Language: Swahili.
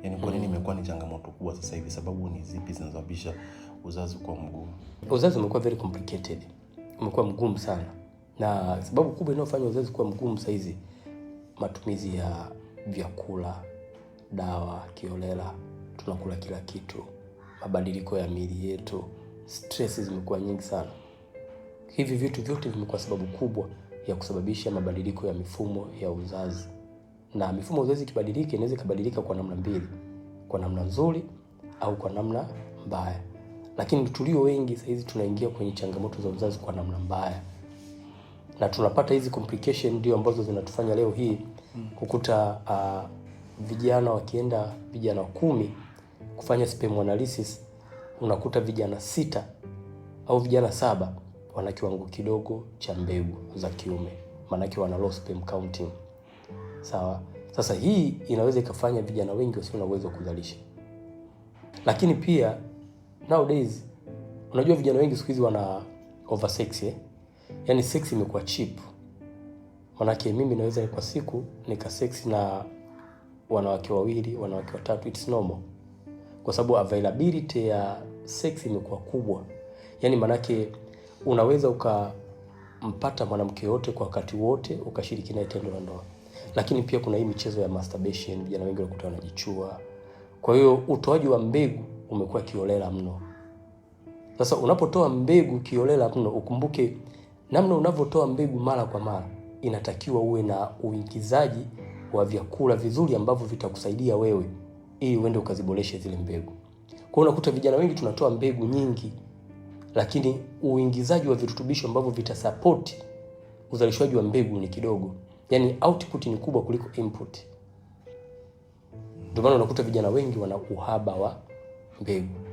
Yaani kwa nini imekuwa ni changamoto kubwa sasa hivi? Sababu ni zipi zinazosababisha uzazi kuwa mgumu? Uzazi umekuwa very complicated. Umekuwa mgumu sana. Na sababu kubwa inayofanya uzazi kuwa mgumu sasa hizi, matumizi ya vyakula, dawa kiholela, tunakula kila kitu, mabadiliko ya miili yetu, stress zimekuwa nyingi sana. Hivi vitu vyote vimekuwa sababu kubwa ya kusababisha mabadiliko ya mifumo ya uzazi. Na mifumo ya uzazi ikibadilika, inaweza kubadilika kwa namna mbili, kwa namna nzuri au kwa namna mbaya. Lakini tulio wengi sasa hizi tunaingia kwenye changamoto za uzazi kwa namna mbaya. Na tunapata hizi complication ndio ambazo zinatufanya leo hii kukuta vijana wakienda, vijana 10 kufanya sperm analysis, unakuta vijana 6 au vijana 7 wana kiwango kidogo cha mbegu za kiume, maana wana low sperm counting. Sawa? Sasa hii inaweza ikafanya vijana wengi wasio na uwezo wa kuzalisha. Lakini pia nowadays unajua vijana wengi siku hizi wana oversex, Yaani sex imekuwa cheap. Maana mimi naweza kwa siku nika sex na wanawake 2, wanawake 3, it's normal. Kwa sababu availability ya sex imekuwa kubwa. Yaani maana unaweza ukampata mwanamke wote kwa wakati wote ukashiriki naye tendo la ndoa. Lakini pia kuna hii michezo ya masturbation, vijana wengi wanakuta wanajichua. Kwa hiyo utoaji wa mbegu umekuwa kiholela mno. Sasa unapotoa mbegu kiholela mno, ukumbuke namna unavyotoa mbegu mara kwa mara, inatakiwa uwe na uingizaji wa vyakula vizuri ambavyo vitakusaidia wewe ili uende ukaziboreshe zile mbegu. Kwa hiyo unakuta vijana wengi tunatoa mbegu nyingi, lakini uingizaji wa virutubisho ambavyo vitasupport uzalishaji wa mbegu ni kidogo. Yaani output ni kubwa kuliko input. Ndio maana unakuta vijana wengi wana uhaba wa mbegu.